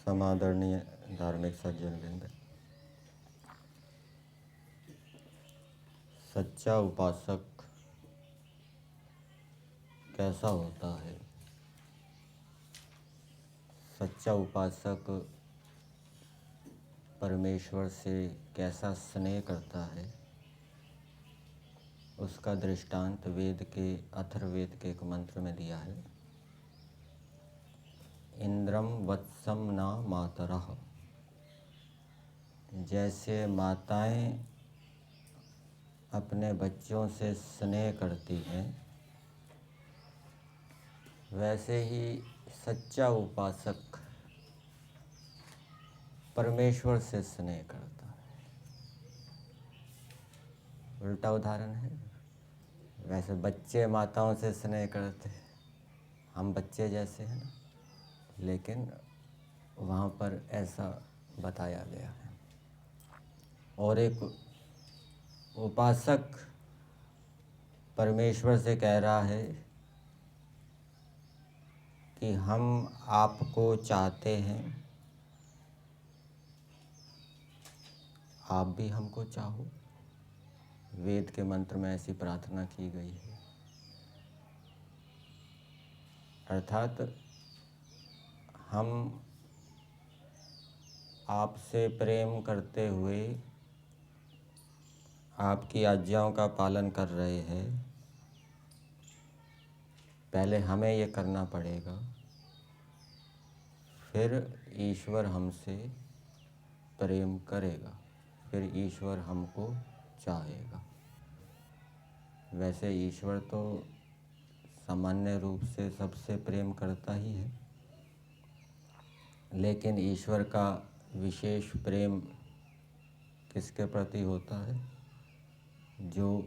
समादरणीय धार्मिक सज्जनवृंद, सच्चा उपासक कैसा होता है? सच्चा उपासक परमेश्वर से कैसा स्नेह करता है, उसका दृष्टांत वेद के अथर्ववेद के एक मंत्र में दिया है। इंद्रम वत्सम न मातरः। जैसे माताएं अपने बच्चों से स्नेह करती हैं, वैसे ही सच्चा उपासक परमेश्वर से स्नेह करता है। उल्टा उदाहरण है। वैसे बच्चे माताओं से स्नेह करते हैं, हम बच्चे जैसे हैं ना, लेकिन वहाँ पर ऐसा बताया गया है। और एक उपासक परमेश्वर से कह रहा है कि हम आपको चाहते हैं, आप भी हमको चाहो। वेद के मंत्र में ऐसी प्रार्थना की गई है। अर्थात हम आपसे प्रेम करते हुए आपकी आज्ञाओं का पालन कर रहे हैं। पहले हमें ये करना पड़ेगा, फिर ईश्वर हमसे प्रेम करेगा, फिर ईश्वर हमको चाहेगा। वैसे ईश्वर तो सामान्य रूप से सबसे प्रेम करता ही है, लेकिन ईश्वर का विशेष प्रेम किसके प्रति होता है? जो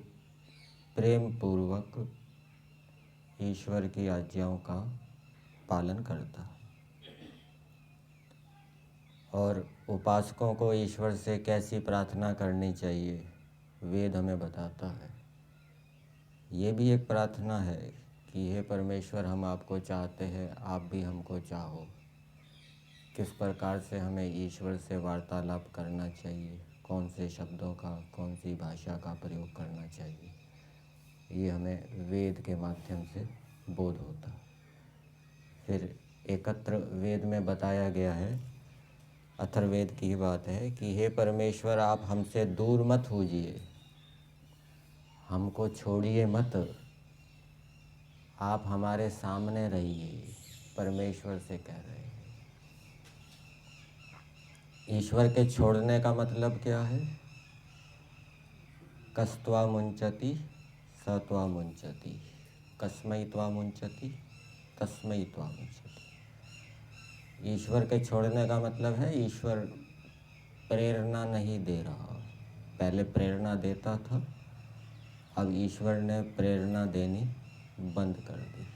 प्रेम पूर्वक ईश्वर की आज्ञाओं का पालन करता है। और उपासकों को ईश्वर से कैसी प्रार्थना करनी चाहिए, वेद हमें बताता है। ये भी एक प्रार्थना है कि हे परमेश्वर, हम आपको चाहते हैं, आप भी हमको चाहो। किस प्रकार से हमें ईश्वर से वार्तालाप करना चाहिए, कौन से शब्दों का, कौन सी भाषा का प्रयोग करना चाहिए, ये हमें वेद के माध्यम से बोध होता है। फिर एकत्र वेद में बताया गया है, अथर्ववेद की बात है कि हे परमेश्वर, आप हमसे दूर मत होइए, हमको छोड़िए मत, आप हमारे सामने रहिए। परमेश्वर से कह रहे हैं। ईश्वर के छोड़ने का मतलब क्या है? कस्त्वा मुंचति स त्वा मुंचति, कस्मै त्वा मुंचति तस्मै त्वा मुंचति। ईश्वर के छोड़ने का मतलब है ईश्वर प्रेरणा नहीं दे रहा। पहले प्रेरणा देता था, अब ईश्वर ने प्रेरणा देनी बंद कर दी।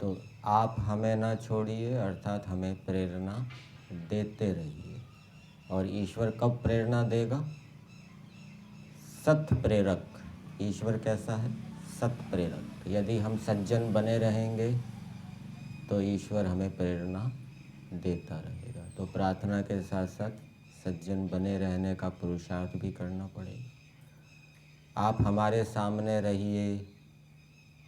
तो आप हमें ना छोड़िए, अर्थात हमें प्रेरणा देते रहिए। और ईश्वर कब प्रेरणा देगा? सत प्रेरक। ईश्वर कैसा है? सत प्रेरक। यदि हम सज्जन बने रहेंगे तो ईश्वर हमें प्रेरणा देता रहेगा। तो प्रार्थना के साथ साथ सज्जन बने रहने का पुरुषार्थ भी करना पड़ेगा। आप हमारे सामने रहिए,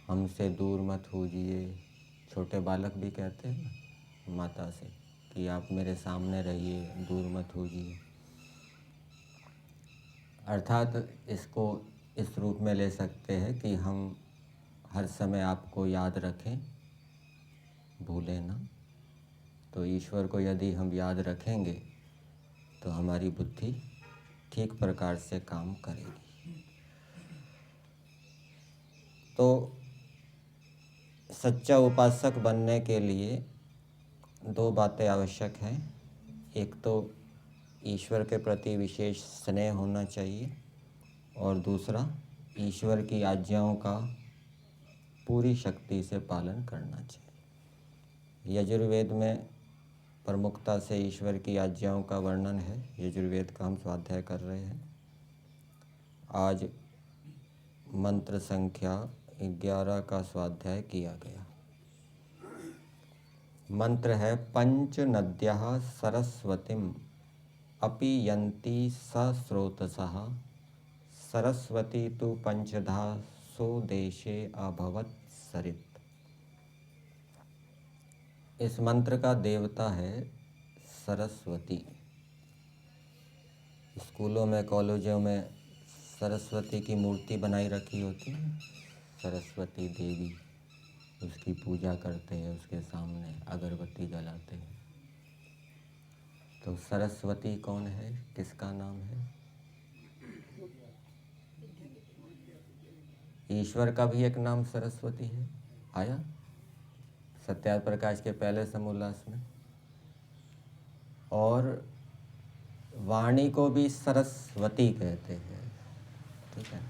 हमसे दूर मत होइए। छोटे बालक भी कहते हैं ना माता से कि आप मेरे सामने रहिए, दूर मत होइए। अर्थात इसको इस रूप में ले सकते हैं कि हम हर समय आपको याद रखें, भूलें ना। तो ईश्वर को यदि हम याद रखेंगे तो हमारी बुद्धि ठीक प्रकार से काम करेगी। तो सच्चा उपासक बनने के लिए दो बातें आवश्यक हैं। एक तो ईश्वर के प्रति विशेष स्नेह होना चाहिए, और दूसरा ईश्वर की आज्ञाओं का पूरी शक्ति से पालन करना चाहिए। यजुर्वेद में प्रमुखता से ईश्वर की आज्ञाओं का वर्णन है। यजुर्वेद का हम स्वाध्याय कर रहे हैं। आज मंत्र संख्या 11 का स्वाध्याय किया गया। मंत्र है पंच नद्यः सरस्वतीम अपि यन्ति सस्रोतसः सरस्वती तु पंचधा सो देशे अभवत् सरित। इस मंत्र का देवता है सरस्वती। स्कूलों में कॉलेजों में सरस्वती की मूर्ति बनाई रखी होती है। सरस्वती देवी, उसकी पूजा करते हैं, उसके सामने अगरबत्ती जलाते हैं। तो सरस्वती कौन है, किसका नाम है? ईश्वर का भी एक नाम सरस्वती है, आया सत्यार्थ प्रकाश के पहले समोल्लास में। और वाणी को भी सरस्वती कहते हैं, ठीक है।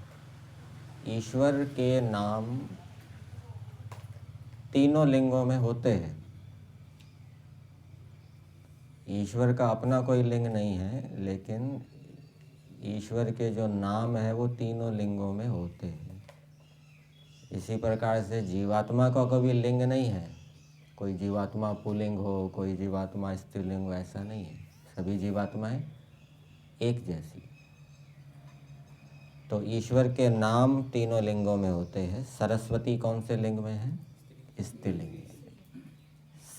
ईश्वर के नाम तीनों लिंगों में होते हैं। ईश्वर का अपना कोई लिंग नहीं है, लेकिन ईश्वर के जो नाम है वो तीनों लिंगों में होते हैं। इसी प्रकार से जीवात्मा का कोई लिंग नहीं है। कोई जीवात्मा पुल्लिंग हो, कोई जीवात्मा स्त्रीलिंग हो, ऐसा नहीं है। सभी जीवात्माएं एक जैसी। तो ईश्वर के नाम तीनों लिंगों में होते हैं। सरस्वती कौन से लिंग में है? स्त्रीलिंग।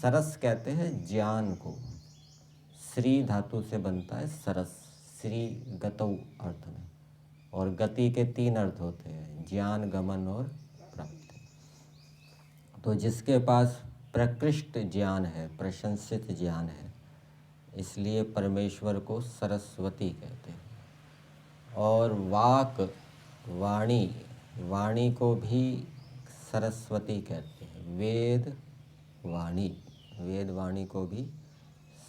सरस कहते हैं ज्ञान को। श्री धातु से बनता है सरस, श्री गतौ अर्थ में। और गति के 3 अर्थ होते हैं, ज्ञान, गमन और प्राप्ति। तो जिसके पास प्रकृष्ट ज्ञान है, प्रशंसित ज्ञान है, इसलिए परमेश्वर को सरस्वती कहते हैं। और वाक, वाणी, वाणी को भी सरस्वती कहते हैं। वेद वाणी, वेद वाणी को भी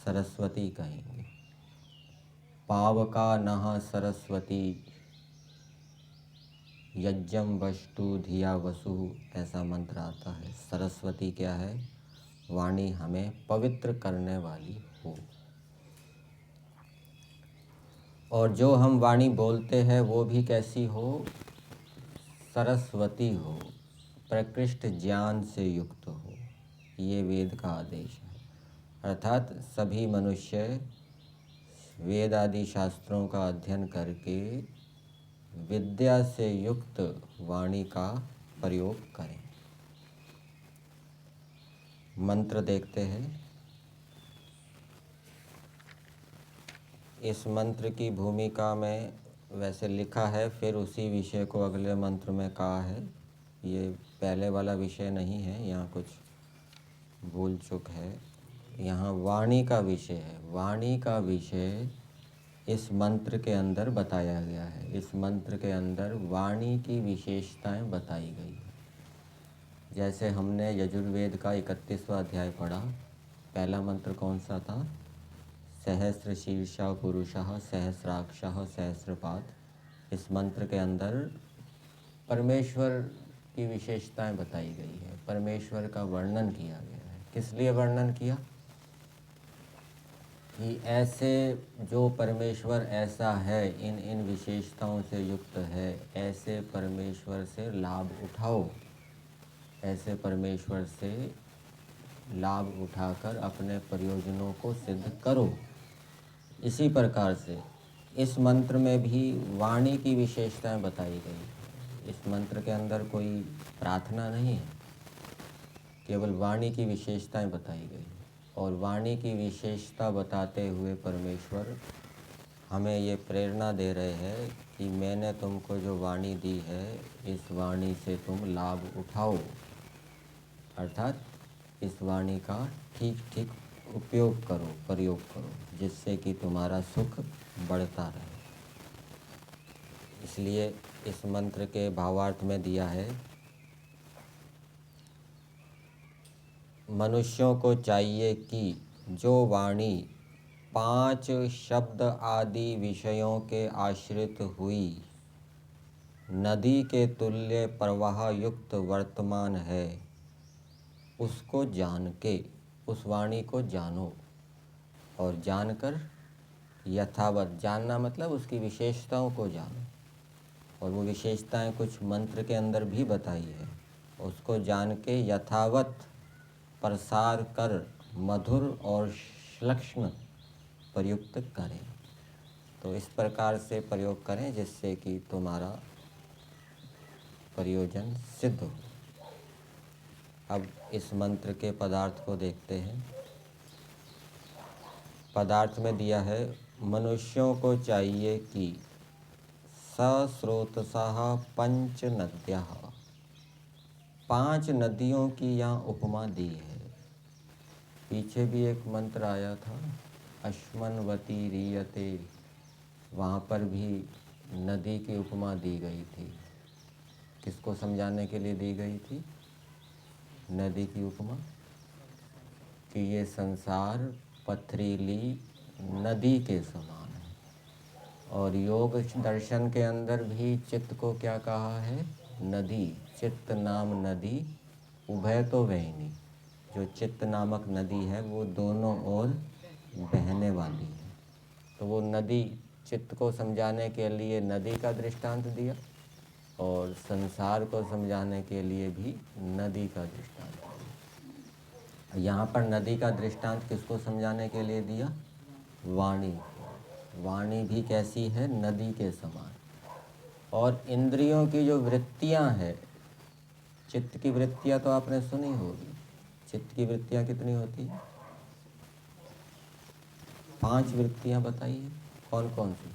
सरस्वती कहेंगे। पावका नः सरस्वती यज्ञम वस्तु धिया वसु, ऐसा मंत्र आता है। सरस्वती क्या है? वाणी हमें पवित्र करने वाली हो। और जो हम वाणी बोलते हैं वो भी कैसी हो? सरस्वती हो, प्रकृष्ट ज्ञान से युक्त हो। ये वेद का आदेश है। अर्थात सभी मनुष्य वेद आदि शास्त्रों का अध्ययन करके विद्या से युक्त वाणी का प्रयोग करें। मंत्र देखते हैं। इस मंत्र की भूमिका में वैसे लिखा है, फिर उसी विषय को अगले मंत्र में कहा है। ये पहले वाला विषय नहीं है, यहाँ कुछ भूल चूक है। यहाँ वाणी का विषय है। वाणी का विषय इस मंत्र के अंदर बताया गया है। इस मंत्र के अंदर वाणी की विशेषताएं बताई गई है। जैसे हमने यजुर्वेद का 31वां अध्याय पढ़ा। पहला मंत्र कौन सा था? सहस्र शीर्षा पुरुषः सहस्राक्षः सहस्रपाद। इस मंत्र के अंदर परमेश्वर की विशेषताएं बताई गई है, परमेश्वर का वर्णन किया गया है। किस लिए वर्णन किया? कि ऐसे जो परमेश्वर ऐसा है, इन इन विशेषताओं से युक्त है, ऐसे परमेश्वर से लाभ उठाओ। ऐसे परमेश्वर से लाभ उठाकर अपने प्रयोजनों को सिद्ध करो। इसी प्रकार से इस मंत्र में भी वाणी की विशेषताएं बताई गई। इस मंत्र के अंदर कोई प्रार्थना नहीं है, केवल वाणी की विशेषताएं बताई गई। और वाणी की विशेषता बताते हुए परमेश्वर हमें ये प्रेरणा दे रहे हैं कि मैंने तुमको जो वाणी दी है, इस वाणी से तुम लाभ उठाओ। अर्थात इस वाणी का ठीक ठीक उपयोग करो, प्रयोग करो, जिससे कि तुम्हारा सुख बढ़ता रहे। इसलिए इस मंत्र के भावार्थ में दिया है, मनुष्यों को चाहिए कि जो वाणी 5 शब्द आदि विषयों के आश्रित हुई, नदी के तुल्य प्रवाह युक्त वर्तमान है, उसको जान के, उस वाणी को जानो और जानकर यथावत, जानना मतलब उसकी विशेषताओं को जानो, और वो विशेषताएं कुछ मंत्र के अंदर भी बताई है, उसको जान के यथावत प्रसार कर मधुर और श्लक्ष्ण प्रयुक्त करें। तो इस प्रकार से प्रयोग करें जिससे कि तुम्हारा प्रयोजन सिद्ध हो। अब इस मंत्र के पदार्थ को देखते हैं। पदार्थ में दिया है, मनुष्यों को चाहिए कि सस्रोतसः पंच नद्यः, 5 नदियों की यहाँ उपमा दी है। पीछे भी एक मंत्र आया था, अश्मन्वती रीयते, वहाँ पर भी नदी की उपमा दी गई थी। किसको समझाने के लिए दी गई थी नदी की उपमा? कि ये संसार पथरीली नदी के समान है। और योग दर्शन के अंदर भी चित्त को क्या कहा है? नदी। चित्त नाम नदी उभय तो वहिनी। जो चित्त नामक नदी है वो दोनों ओर बहने वाली है। तो वो नदी, चित्त को समझाने के लिए नदी का दृष्टांत दिया और संसार को समझाने के लिए भी नदी का दृष्टांत दिया। यहाँ पर नदी का दृष्टांत किसको समझाने के लिए दिया? वाणी। वाणी भी कैसी है? नदी के समान। और इंद्रियों की जो वृत्तियाँ हैं, चित्त की वृत्तियाँ तो आपने सुनी होगी। चित्त की वृत्तियाँ कितनी होती हैं? 5 वृत्तियाँ बताइए, कौन कौन सी?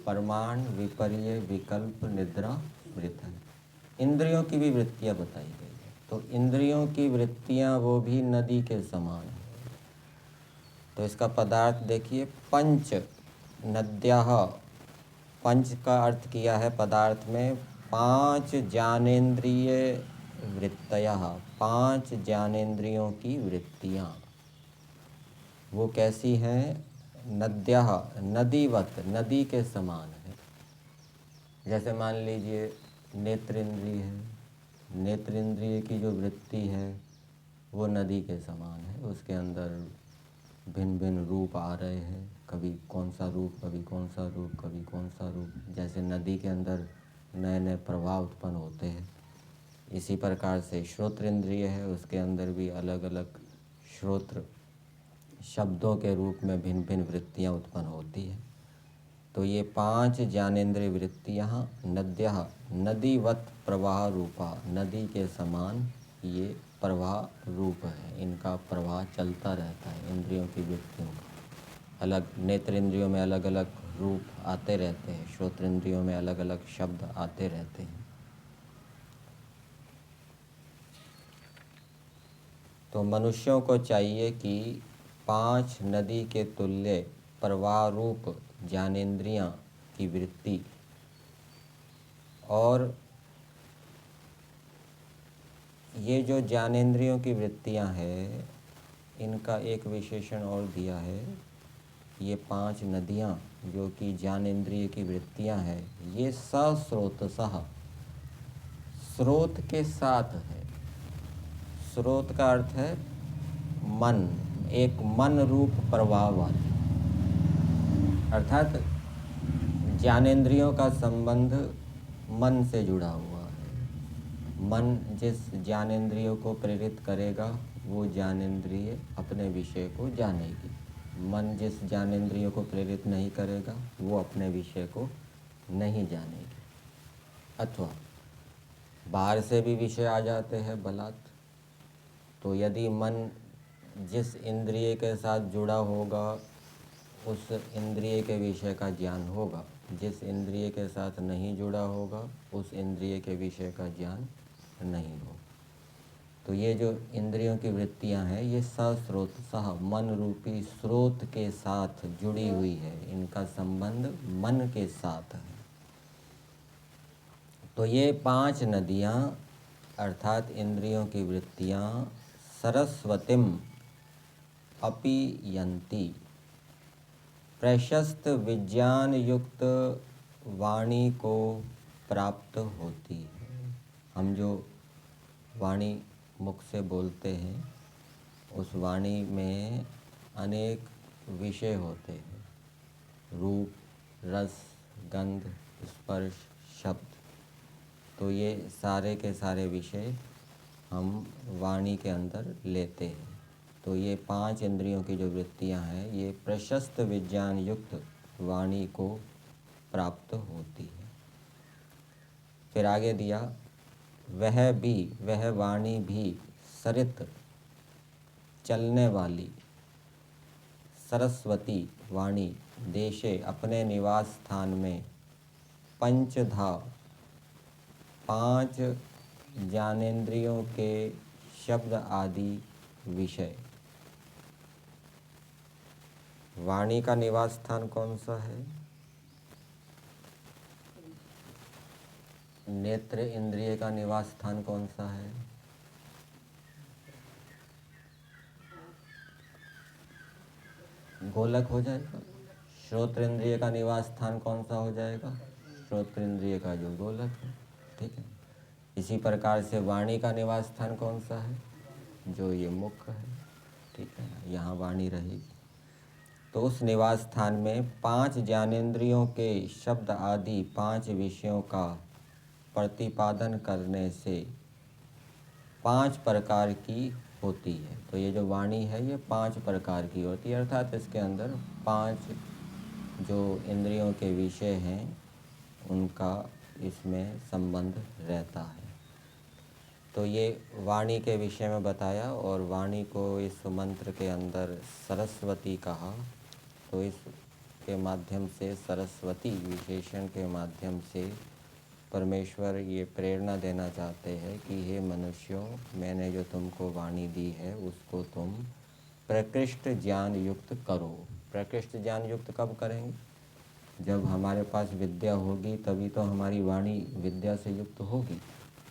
प्रमाण, विपर्य, विकल्प, निद्रा, वृथन। इंद्रियों की भी वृत्तियाँ बताई गई है। तो इंद्रियों की वृत्तियाँ वो भी नदी के समान है। तो इसका पदार्थ देखिए, पंच नद्यः। पंच का अर्थ किया है पदार्थ में 5 ज्ञानेंद्रिय वृत्तयः, 5 ज्ञानेंद्रियों की वृत्तियाँ। वो कैसी हैं? नद्यः, नदीवत, नदी के समान है। जैसे मान लीजिए नेत्र इंद्रिय है, नेत्र इंद्रिय की जो वृत्ति है वो नदी के समान है। उसके अंदर भिन्न भिन्न रूप आ रहे हैं, कभी कौन सा रूप, कभी कौन सा रूप, कभी कौन सा रूप। जैसे नदी के अंदर नए नए प्रवाह उत्पन्न होते हैं, इसी प्रकार से श्रोत्र इंद्रिय है, उसके अंदर भी अलग अलग श्रोत्र शब्दों के रूप में भिन्न भिन्न वृत्तियाँ उत्पन्न होती है। तो ये 5 ज्ञानेंद्रिय वृत्तियाँ नद्यः, नदीवत प्रवाह रूपा, नदी के समान ये प्रवाह रूप है। इनका प्रवाह चलता रहता है। इंद्रियों की वृत्तियों का अलग, नेत्र इंद्रियों में अलग अलग रूप आते रहते हैं, श्रोत्र इंद्रियों में अलग अलग शब्द आते रहते हैं। तो मनुष्यों को चाहिए कि 5 नदी के तुल्य प्रवाह रूप ज्ञानेंद्रियाँ की वृत्ति, और ये जो ज्ञानेंद्रियों की वृत्तियाँ हैं इनका एक विशेषण और दिया है। ये 5 नदियाँ जो कि ज्ञानेंद्रिय की वृत्तियाँ हैं, ये सस्रोतसः, स्रोत के साथ है। स्रोत का अर्थ है मन, एक मन रूप प्रवाह वाली। अर्थात ज्ञानेंद्रियों का संबंध मन से जुड़ा हुआ है। मन जिस ज्ञानेंद्रियों को प्रेरित करेगा वो ज्ञानेंद्रिय अपने विषय को जानेगी। मन जिस ज्ञानेंद्रियों को प्रेरित नहीं करेगा वो अपने विषय को नहीं जानेगी। अथवा बाहर से भी विषय आ जाते हैं बलात्। तो यदि मन जिस इंद्रिय के साथ जुड़ा होगा उस इंद्रिय के विषय का ज्ञान होगा, जिस इंद्रिय के साथ नहीं जुड़ा होगा उस इंद्रिय के विषय का ज्ञान नहीं हो। तो ये जो इंद्रियों की वृत्तियां हैं ये सस्रोत सह, मन रूपी स्रोत के साथ जुड़ी हुई है। इनका संबंध मन के साथ है। तो ये 5 नदियाँ अर्थात इंद्रियों की वृत्तियाँ सरस्वतीम अपि यन्ति, प्रशस्त विज्ञान युक्त वाणी को प्राप्त होती है। हम जो वाणी मुख से बोलते हैं उस वाणी में अनेक विषय होते हैं, रूप, रस, गंध, स्पर्श, शब्द। तो ये सारे के सारे विषय हम वाणी के अंदर लेते हैं। तो ये 5 इंद्रियों की जो वृत्तियां हैं ये प्रशस्त विज्ञान युक्त वाणी को प्राप्त होती है। फिर आगे दिया, वह वाणी भी सरित चलने वाली सरस्वती वाणी देशे अपने निवास स्थान में पंचधा 5 ज्ञानेंद्रियों के शब्द आदि विषय। वाणी का निवास स्थान कौन सा है? नेत्र इंद्रिय का निवास स्थान कौन सा है? गोलक हो जाएगा। श्रोत्र इंद्रिय का निवास स्थान कौन सा हो जाएगा? श्रोत्र इंद्रिय का जो गोलक है। ठीक है। इसी प्रकार से वाणी का निवास स्थान कौन सा है? जो ये मुख है। ठीक है, यहाँ वाणी रहेगी। तो उस निवास स्थान में 5 ज्ञानेंद्रियों के शब्द आदि 5 विषयों का प्रतिपादन करने से 5 प्रकार की होती है। तो ये जो वाणी है ये 5 प्रकार की होती है, अर्थात इसके अंदर 5 जो इंद्रियों के विषय हैं उनका इसमें संबंध रहता है। तो ये वाणी के विषय में बताया और वाणी को इस मंत्र के अंदर सरस्वती कहा। तो इसके माध्यम से सरस्वती विशेषण के माध्यम से परमेश्वर ये प्रेरणा देना चाहते हैं कि हे मनुष्यों, मैंने जो तुमको वाणी दी है उसको तुम प्रकृष्ट ज्ञान युक्त करो। प्रकृष्ट ज्ञान युक्त कब करेंगे? जब हमारे पास विद्या होगी तभी तो हमारी वाणी विद्या से युक्त होगी।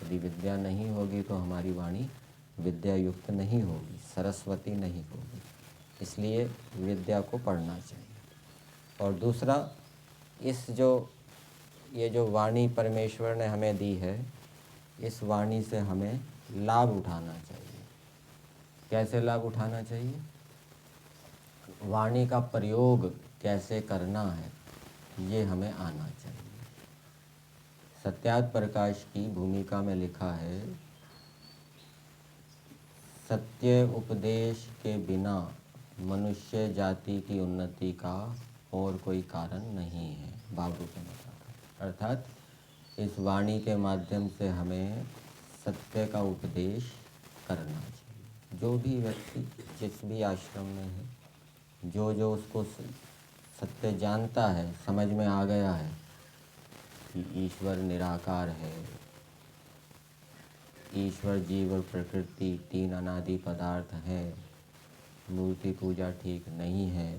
यदि विद्या नहीं होगी तो हमारी वाणी विद्या युक्त नहीं होगी, सरस्वती नहीं होगी। इसलिए विद्या को पढ़ना चाहिए। और दूसरा, ये जो वाणी परमेश्वर ने हमें दी है, इस वाणी से हमें लाभ उठाना चाहिए। कैसे लाभ उठाना चाहिए? वाणी का प्रयोग कैसे करना है ये हमें आना चाहिए। सत्यार्थ प्रकाश की भूमिका में लिखा है, सत्य उपदेश के बिना मनुष्य जाति की उन्नति का और कोई कारण नहीं है। बाबू के मुताबिक, अर्थात इस वाणी के माध्यम से हमें सत्य का उपदेश करना चाहिए। जो भी व्यक्ति जिस भी आश्रम में है, जो उसको सत्य जानता है, समझ में आ गया है कि ईश्वर निराकार है, ईश्वर, जीव और प्रकृति 3 अनादि पदार्थ हैं, मूर्ति पूजा ठीक नहीं है,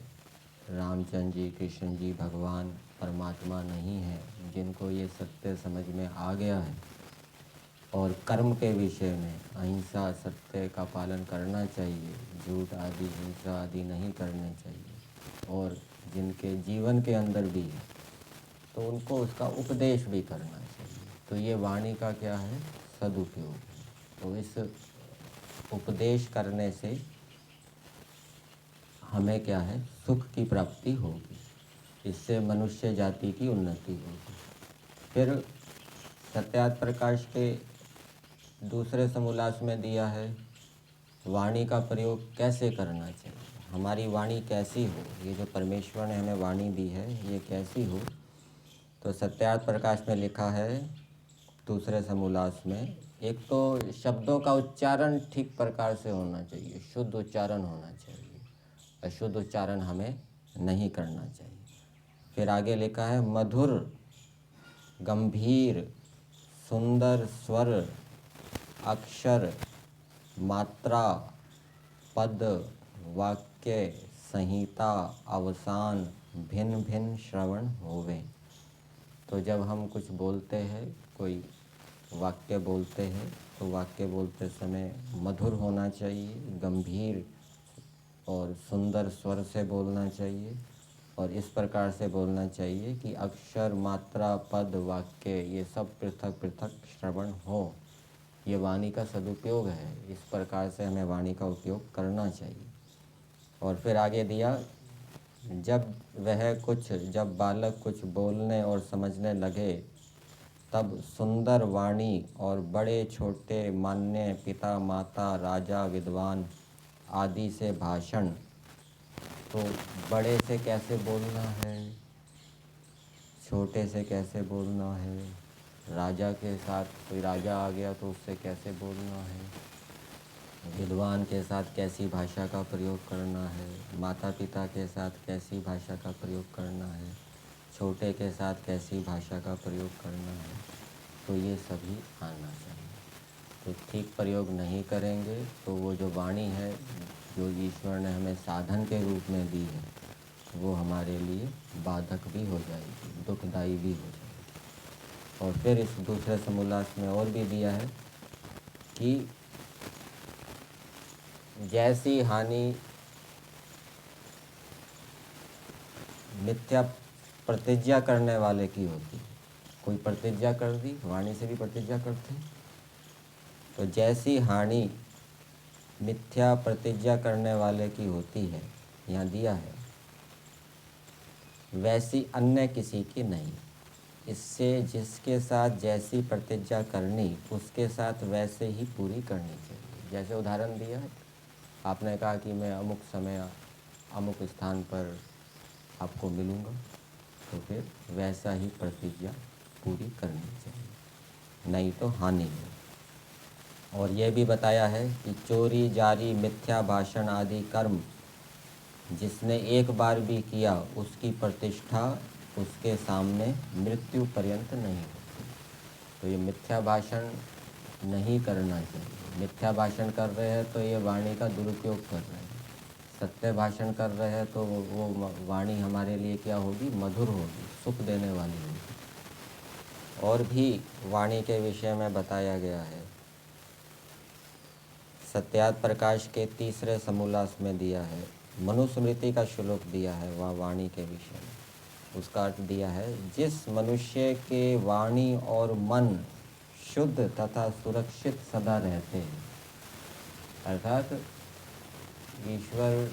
रामचंद्र जी, कृष्ण जी भगवान परमात्मा नहीं है, जिनको ये सत्य समझ में आ गया है और कर्म के विषय में अहिंसा, सत्य का पालन करना चाहिए, झूठ आदि, हिंसा आदि नहीं करने चाहिए, और जिनके जीवन के अंदर भी है तो उनको उसका उपदेश भी करना चाहिए। तो ये वाणी का क्या है? सदुपयोग है। तो इस उपदेश करने से हमें क्या है? सुख की प्राप्ति होगी, इससे मनुष्य जाति की उन्नति होगी। फिर सत्यार्थ प्रकाश के दूसरे समोल्लास में दिया है वाणी का प्रयोग कैसे करना चाहिए, हमारी वाणी कैसी हो, ये जो परमेश्वर ने हमें वाणी दी है ये कैसी हो। तो सत्यार्थ प्रकाश में लिखा है दूसरे समोल्लास में, एक तो शब्दों का उच्चारण ठीक प्रकार से होना चाहिए, शुद्ध उच्चारण होना चाहिए, अशुद्ध उच्चारण हमें नहीं करना चाहिए। फिर आगे लिखा है मधुर, गंभीर, सुंदर स्वर, अक्षर, मात्रा, पद, वाक्य, संहिता, अवसान भिन्न भिन्न श्रवण होवे। तो जब हम कुछ बोलते हैं, कोई वाक्य बोलते हैं, तो वाक्य बोलते समय मधुर होना चाहिए, गंभीर और सुंदर स्वर से बोलना चाहिए, और इस प्रकार से बोलना चाहिए कि अक्षर, मात्रा, पद, वाक्य ये सब पृथक पृथक श्रवण हो। ये वाणी का सदुपयोग है। इस प्रकार से हमें वाणी का उपयोग करना चाहिए। और फिर आगे दिया, जब बालक कुछ बोलने और समझने लगे तब सुंदर वाणी और बड़े छोटे, मान्य, पिता माता, राजा, विद्वान आदि से भाषण। तो बड़े से कैसे बोलना है, छोटे से कैसे बोलना है, राजा के साथ कोई राजा आ गया तो उससे कैसे बोलना है, विद्वान के साथ कैसी भाषा का प्रयोग करना है, माता पिता के साथ कैसी भाषा का प्रयोग करना है, छोटे के साथ कैसी भाषा का प्रयोग करना है, तो ये सभी आना चाहिए। तो ठीक प्रयोग नहीं करेंगे तो वो जो वाणी है जो ईश्वर ने हमें साधन के रूप में दी है वो हमारे लिए बाधक भी हो जाएगी, दुखदाई भी हो जाएगी। और फिर इस दूसरे समोल्लास में और भी दिया है कि जैसी हानि मिथ्या प्रतिज्ञा करने वाले की होती है। कोई प्रतिज्ञा कर दी, वाणी से भी प्रतिज्ञा करते हैं, तो जैसी हानि मिथ्या प्रतिज्ञा करने वाले की होती है, यहाँ दिया है, वैसी अन्य किसी की नहीं। इससे जिसके साथ जैसी प्रतिज्ञा करनी उसके साथ वैसे ही पूरी करनी चाहिए। जैसे उदाहरण दिया है, आपने कहा कि मैं अमुक समय अमुक स्थान पर आपको मिलूँगा, तो फिर वैसा ही प्रतिज्ञा पूरी करनी चाहिए, नहीं तो हानि है। और यह भी बताया है कि चोरी, जारी, मिथ्या भाषण आदि कर्म जिसने एक बार भी किया उसकी प्रतिष्ठा उसके सामने मृत्यु पर्यंत नहीं होती। तो ये मिथ्या भाषण नहीं करना चाहिए। मिथ्या भाषण कर रहे हैं तो ये वाणी का दुरुपयोग कर रहे हैं। सत्य भाषण कर रहे हैं तो वो वाणी हमारे लिए क्या होगी, मधुर होगी, सुख देने वाली होगी। और भी वाणी के विषय में बताया गया है। सत्यार्थ प्रकाश के तीसरे समोल्लास में दिया है, मनुस्मृति का श्लोक दिया है वह वाणी के विषय में। उसका अर्थ दिया है, जिस मनुष्य के वाणी और मन शुद्ध तथा सुरक्षित सदा रहते हैं। अर्थात ईश्वर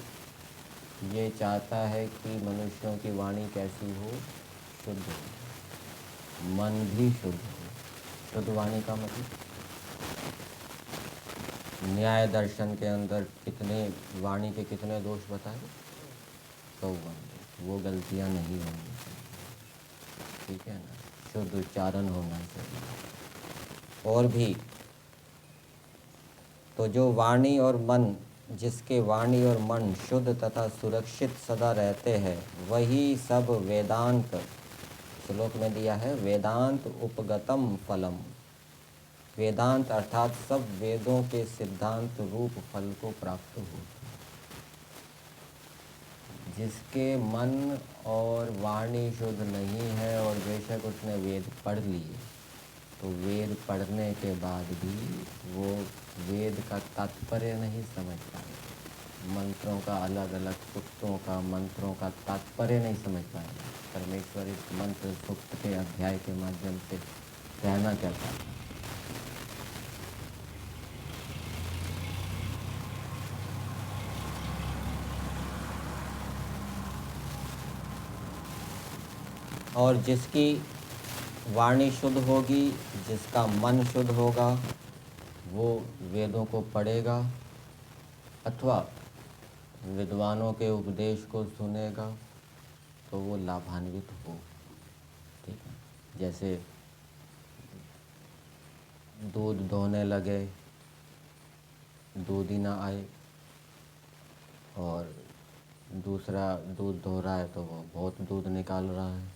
ये चाहता है कि मनुष्यों की वाणी कैसी हो, शुद्ध हो, मन भी शुद्ध हो। शुद्ध वाणी का मतलब न्याय दर्शन के अंदर कितने वाणी के कितने दोष बताए, 100 वो गलतियां नहीं होनी चाहिए, ठीक है ना, शुद्ध उच्चारण होना चाहिए। और भी तो जो वाणी और मन, जिसके वाणी और मन शुद्ध तथा सुरक्षित सदा रहते हैं, वही सब वेदांत, श्लोक में दिया है, वेदांत उपगतम फलम। वेदांत अर्थात सब वेदों के सिद्धांत रूप फल को प्राप्त हो। जिसके मन और वाणी शुद्ध नहीं है और बेशक उसने वेद पढ़ लिए, तो वेद पढ़ने के बाद भी वो वेद का तात्पर्य नहीं समझ पाएगा, मंत्रों का अलग अलग सूक्तों का, मंत्रों का तात्पर्य नहीं समझ पाएगा। परमेश्वर इस मंत्र सूक्त के अध्याय के माध्यम से कहना चाहता है। और जिसकी वाणी शुद्ध होगी, जिसका मन शुद्ध होगा, वो वेदों को पढ़ेगा अथवा विद्वानों के उपदेश को सुनेगा तो वो लाभान्वित हो, ठीक है। जैसे दूध धोने लगे, दूध ही ना आए, और दूसरा दूध धो रहा है तो वो बहुत दूध निकाल रहा है।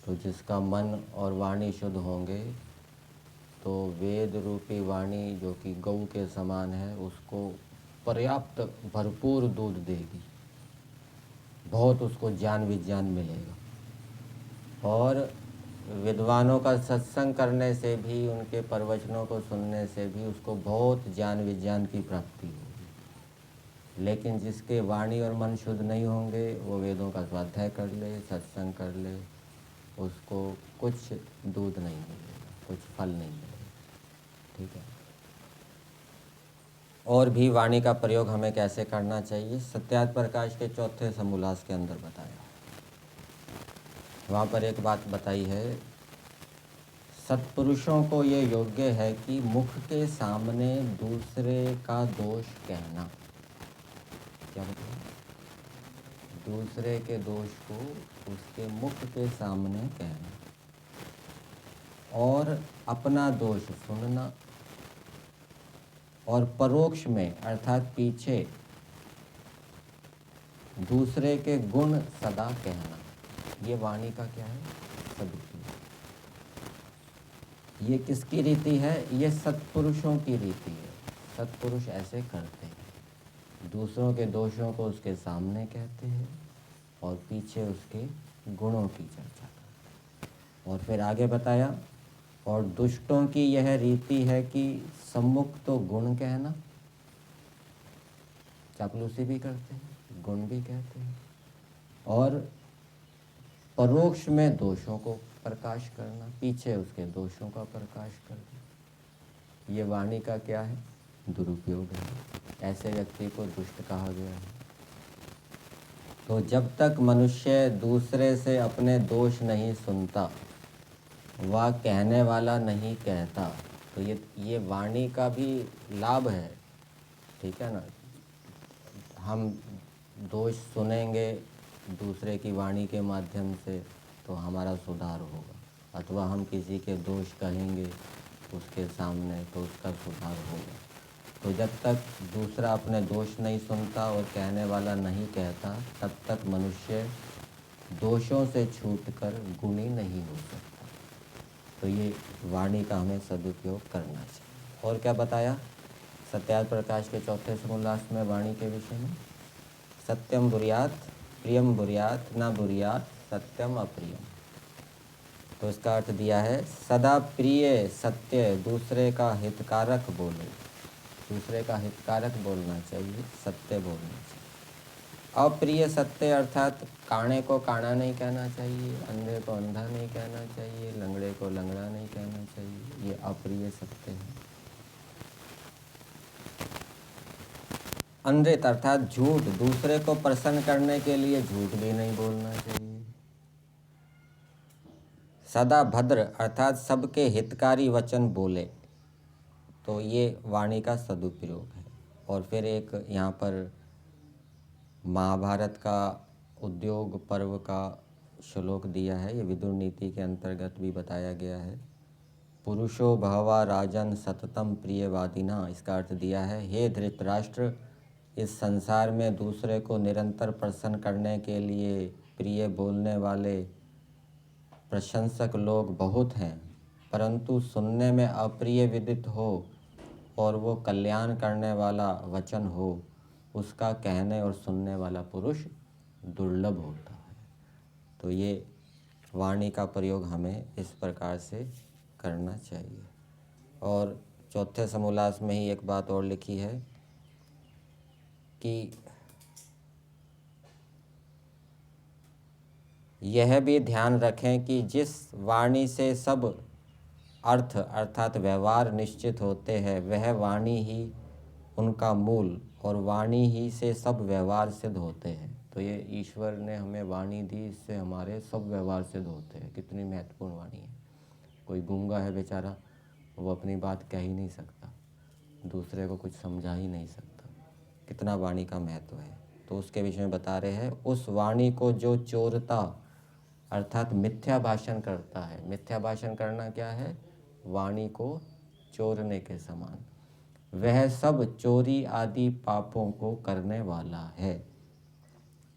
तो जिसका मन और वाणी शुद्ध होंगे तो वेद रूपी वाणी जो कि गौ के समान है, उसको पर्याप्त भरपूर दूध देगी, बहुत उसको ज्ञान विज्ञान मिलेगा। और विद्वानों का सत्संग करने से भी, उनके प्रवचनों को सुनने से भी उसको बहुत ज्ञान विज्ञान की प्राप्ति होगी। लेकिन जिसके वाणी और मन शुद्ध नहीं होंगे वो वेदों का स्वाध्याय कर ले, सत्संग कर ले, उसको कुछ दूध नहीं मिलेगा, कुछ फल नहीं मिलेगा। ठीक है। और भी वाणी का प्रयोग हमें कैसे करना चाहिए, सत्यार्थ प्रकाश के चौथे समोल्लास के अंदर बताया। वहाँ पर एक बात बताई है, सत्पुरुषों को ये योग्य है कि मुख के सामने दूसरे का दोष कहना। क्या बताया? दूसरे के दोष को उसके मुख के सामने कहना और अपना दोष सुनना, और परोक्ष में अर्थात पीछे दूसरे के गुण सदा कहना। ये वाणी का क्या है? सदुपयोग। ये किसकी रीति है? ये सत्पुरुषों की रीति है। सत्पुरुष ऐसे करते हैं, दूसरों के दोषों को उसके सामने कहते हैं और पीछे उसके गुणों की चर्चा करते हैं। और फिर आगे बताया, और दुष्टों की यह रीति है कि सम्मुख तो गुण कहना, चापलूसी भी करते हैं, गुण भी कहते हैं, और परोक्ष में दोषों को प्रकाश करना, पीछे उसके दोषों का प्रकाश करना। ये वाणी का क्या है? दुरुपयोग है। ऐसे व्यक्ति को दुष्ट कहा गया है। तो जब तक मनुष्य दूसरे से अपने दोष नहीं सुनता, वह कहने वाला नहीं कहता, तो ये वाणी का भी लाभ है। ठीक है ना? हम दोष सुनेंगे दूसरे की वाणी के माध्यम से तो हमारा सुधार होगा, अथवा हम किसी के दोष कहेंगे उसके सामने तो उसका सुधार होगा। तो जब तक दूसरा अपने दोष नहीं सुनता और कहने वाला नहीं कहता, तब तक मनुष्य दोषों से छूटकर गुणी नहीं हो सकता। तो ये वाणी का हमें सदुपयोग करना चाहिए। और क्या बताया सत्यार्थ प्रकाश के चौथे समोल्लास में वाणी के विषय में? सत्यम बुर्यात, प्रियम बुर्यात, न बुर्यात सत्यम अप्रियम। तो इसका अर्थ दिया है, सदा प्रिय सत्य दूसरे का हितकारक बोले। दूसरे का हितकारक बोलना चाहिए, सत्य बोलना चाहिए। अप्रिय सत्य अर्थात काणे को काणा नहीं कहना चाहिए, अंधे को अंधा नहीं कहना चाहिए, लंगड़े को लंगड़ा नहीं कहना चाहिए। ये अप्रिय सत्य है। अनृत अर्थात झूठ, दूसरे को प्रसन्न करने के लिए झूठ भी नहीं बोलना चाहिए। सदा भद्र अर्थात सबके हितकारी वचन बोले। तो ये वाणी का सदुपयोग है। और फिर एक यहाँ पर महाभारत का उद्योग पर्व का श्लोक दिया है, ये विदुर नीति के अंतर्गत भी बताया गया है। पुरुषो बहवा राजन सततम प्रियवादिना। इसका अर्थ दिया है, हे धृतराष्ट्र, इस संसार में दूसरे को निरंतर प्रसन्न करने के लिए प्रिय बोलने वाले प्रशंसक लोग बहुत हैं, परंतु सुनने में अप्रिय विदित हो और वो कल्याण करने वाला वचन हो, उसका कहने और सुनने वाला पुरुष दुर्लभ होता है। तो ये वाणी का प्रयोग हमें इस प्रकार से करना चाहिए। और चौथे समोल्लास में ही एक बात और लिखी है कि यह भी ध्यान रखें कि जिस वाणी से सब अर्थ अर्थात व्यवहार निश्चित होते हैं, वह वाणी ही उनका मूल और वाणी ही से सब व्यवहार सिद्ध होते हैं। तो ये ईश्वर ने हमें वाणी दी, इससे हमारे सब व्यवहार सिद्ध होते हैं। कितनी महत्वपूर्ण वाणी है। कोई गूंगा है बेचारा, वो अपनी बात कह ही नहीं सकता, दूसरे को कुछ समझा ही नहीं सकता। कितना वाणी का महत्व है। तो उसके विषय में बता रहे हैं, उस वाणी को जो चोरता अर्थात मिथ्या भाषण करता है। मिथ्या भाषण करना क्या है? वाणी को चोरने के समान। वह सब चोरी आदि पापों को करने वाला है।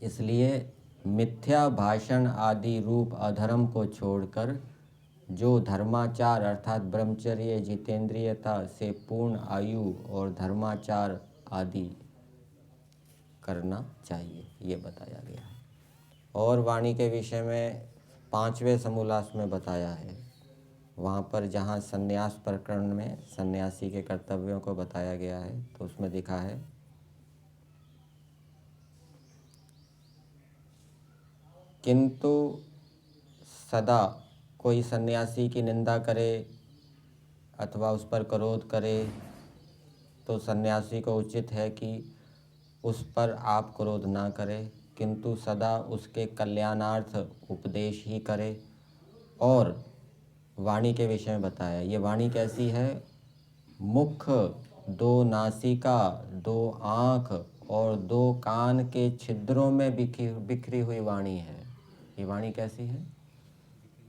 इसलिए मिथ्या भाषण आदि रूप अधर्म को छोड़कर जो धर्माचार अर्थात ब्रह्मचर्य, जितेंद्रियता से पूर्ण आयु और धर्माचार आदि करना चाहिए, ये बताया गया है। और वाणी के विषय में 5वें समोल्लास में बताया है। वहाँ पर जहाँ संन्यास प्रकरण में सन्यासी के कर्तव्यों को बताया गया है, तो उसमें लिखा है, किंतु सदा कोई सन्यासी की निंदा करे अथवा उस पर क्रोध करे तो सन्यासी को उचित है कि उस पर आप क्रोध ना करें, किंतु सदा उसके कल्याणार्थ उपदेश ही करे। और वाणी के विषय में बताया, ये वाणी कैसी है? मुख, दो नासिका, दो आँख और दो कान के छिद्रों में बिखरी हुई वाणी है। ये वाणी कैसी है?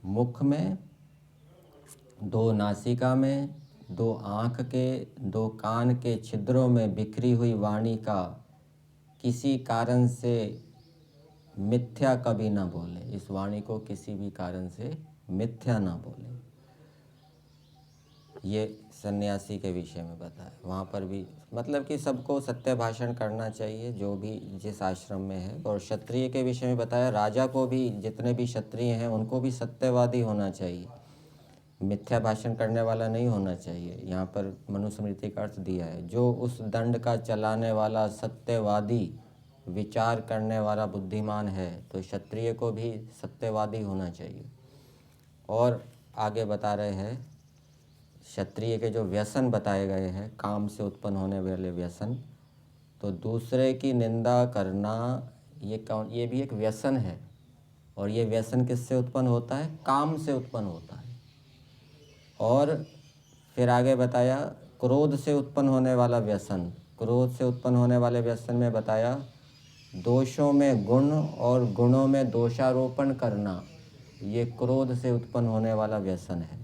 मुख में, दो नासिका में, दो आँख के, दो कान के छिद्रों में बिखरी हुई वाणी का किसी कारण से मिथ्या कभी ना बोले। इस वाणी को किसी भी कारण से मिथ्या ना बोले। ये सन्यासी के विषय में बताया। वहाँ पर भी मतलब कि सबको सत्य भाषण करना चाहिए जो भी जिस आश्रम में है। और क्षत्रिय के विषय में बताया, राजा को भी, जितने भी क्षत्रिय हैं उनको भी सत्यवादी होना चाहिए, मिथ्या भाषण करने वाला नहीं होना चाहिए। यहाँ पर मनुस्मृति का अर्थ दिया है, जो उस दंड का चलाने वाला सत्यवादी, विचार करने वाला बुद्धिमान है, तो क्षत्रिय को भी सत्यवादी होना चाहिए। और आगे बता रहे हैं क्षत्रिय के जो व्यसन बताए गए हैं, काम से उत्पन्न होने वाले व्यसन, तो दूसरे की निंदा करना ये भी एक व्यसन है। और ये व्यसन किससे उत्पन्न होता है? काम से उत्पन्न होता है। और फिर आगे बताया क्रोध से उत्पन्न होने वाला व्यसन। क्रोध से उत्पन्न होने वाले व्यसन में बताया दोषों में गुण और गुणों में दोषारोपण करना, ये क्रोध से उत्पन्न होने वाला व्यसन है।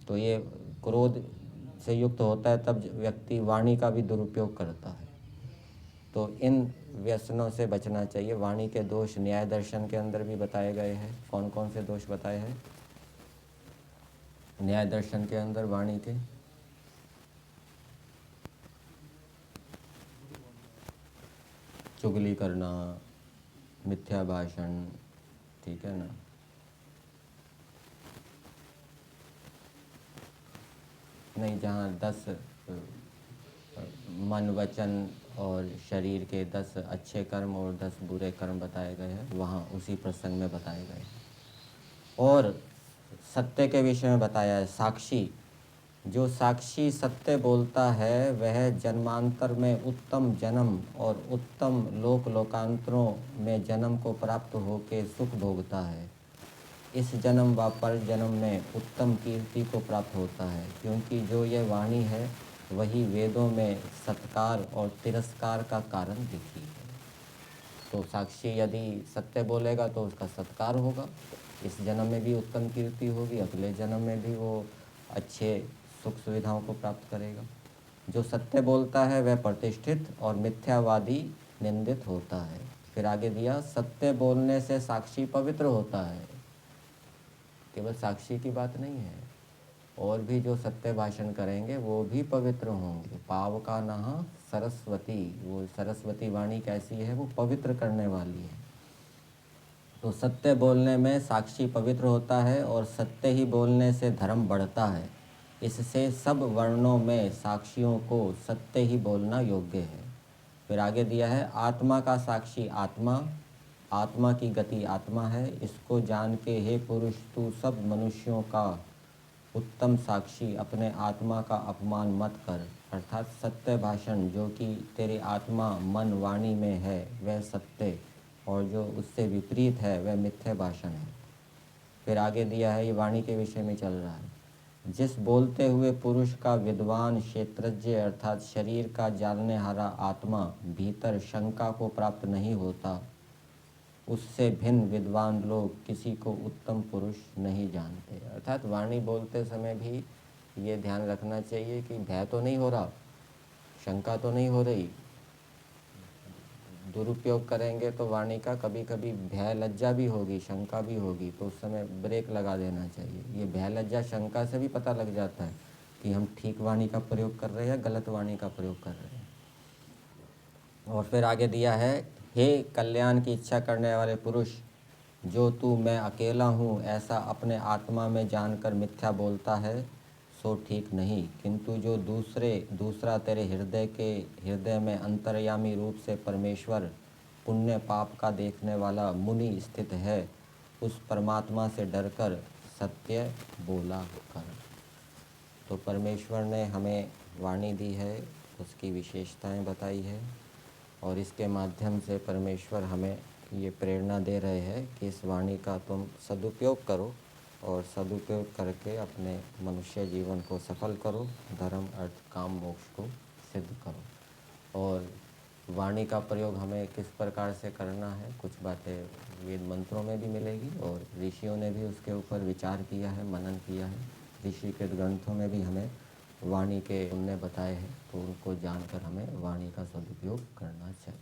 तो ये क्रोध से युक्त होता है तब व्यक्ति वाणी का भी दुरुपयोग करता है। तो इन व्यसनों से बचना चाहिए। वाणी के दोष न्याय दर्शन के अंदर भी बताए गए हैं। कौन कौन से दोष बताए हैं न्याय दर्शन के अंदर वाणी के? चुगली करना, मिथ्या भाषण, ठीक है ना। नहीं, जहाँ 10 मन, वचन और शरीर के 10 अच्छे कर्म और 10 बुरे कर्म बताए गए हैं, वहाँ उसी प्रसंग में बताए गए हैं। और सत्य के विषय में बताया है, साक्षी, जो साक्षी सत्य बोलता है वह जन्मांतर में उत्तम जन्म और उत्तम लोकांतरों में जन्म को प्राप्त होकर सुख भोगता है। इस जन्म व पर जन्म में उत्तम कीर्ति को प्राप्त होता है, क्योंकि जो ये वाणी है वही वेदों में सत्कार और तिरस्कार का कारण दिखी है। तो साक्षी यदि सत्य बोलेगा तो उसका सत्कार होगा, इस जन्म में भी उत्तम कीर्ति होगी, अगले जन्म में भी वो अच्छे सुख सुविधाओं को प्राप्त करेगा। जो सत्य बोलता है वह प्रतिष्ठित और मिथ्यावादी निंदित होता है। फिर आगे दिया, सत्य बोलने से साक्षी पवित्र होता है। केवल साक्षी की बात नहीं है, और भी जो सत्य भाषण करेंगे वो भी पवित्र होंगे। पाव का नहा सरस्वती, वो सरस्वती वाणी कैसी है? वो पवित्र करने वाली है। तो सत्य बोलने में साक्षी पवित्र होता है और सत्य ही बोलने से धर्म बढ़ता है। इससे सब वर्णों में साक्षियों को सत्य ही बोलना योग्य है। फिर आगे दिया है, आत्मा का साक्षी आत्मा, आत्मा की गति आत्मा है, इसको जान के हे पुरुष तू सब मनुष्यों का उत्तम साक्षी अपने आत्मा का अपमान मत कर। अर्थात सत्य भाषण जो कि तेरी आत्मा मन वाणी में है वह सत्य, और जो उससे विपरीत है वह मिथ्या भाषण है। फिर आगे दिया है, ये वाणी के विषय में चल रहा है, जिस बोलते हुए पुरुष का विद्वान क्षेत्रज्ञ अर्थात शरीर का जानने हारा आत्मा भीतर शंका को प्राप्त नहीं होता, उससे भिन्न विद्वान लोग किसी को उत्तम पुरुष नहीं जानते। अर्थात वाणी बोलते समय भी ये ध्यान रखना चाहिए कि भय तो नहीं हो रहा, शंका तो नहीं हो रही। दुरुपयोग करेंगे तो वाणी का कभी कभी भय लज्जा भी होगी, शंका भी होगी, तो उस समय ब्रेक लगा देना चाहिए। ये भय लज्जा शंका से भी पता लग जाता है कि हम ठीक वाणी का प्रयोग कर रहे हैं या गलत वाणी का प्रयोग कर रहे हैं। और फिर आगे दिया है, हे कल्याण की इच्छा करने वाले पुरुष, जो तू मैं अकेला हूँ ऐसा अपने आत्मा में जानकर मिथ्या बोलता है सो ठीक नहीं, किंतु जो दूसरा तेरे हृदय में अंतर्यामी रूप से परमेश्वर पुण्य पाप का देखने वाला मुनि स्थित है, उस परमात्मा से डरकर सत्य बोला कर। तो परमेश्वर ने हमें वाणी दी है, उसकी विशेषताएं बताई है और इसके माध्यम से परमेश्वर हमें ये प्रेरणा दे रहे हैं कि इस वाणी का तुम सदुपयोग करो और सदुपयोग करके अपने मनुष्य जीवन को सफल करो, धर्म अर्थ काम मोक्ष को सिद्ध करो। और वाणी का प्रयोग हमें किस प्रकार से करना है, कुछ बातें वेद मंत्रों में भी मिलेगी और ऋषियों ने भी उसके ऊपर विचार किया है, मनन किया है। ऋषि के ग्रंथों में भी हमें वाणी के उन्होंने बताए हैं, तो उनको जानकर हमें वाणी का सदुपयोग करना चाहिए।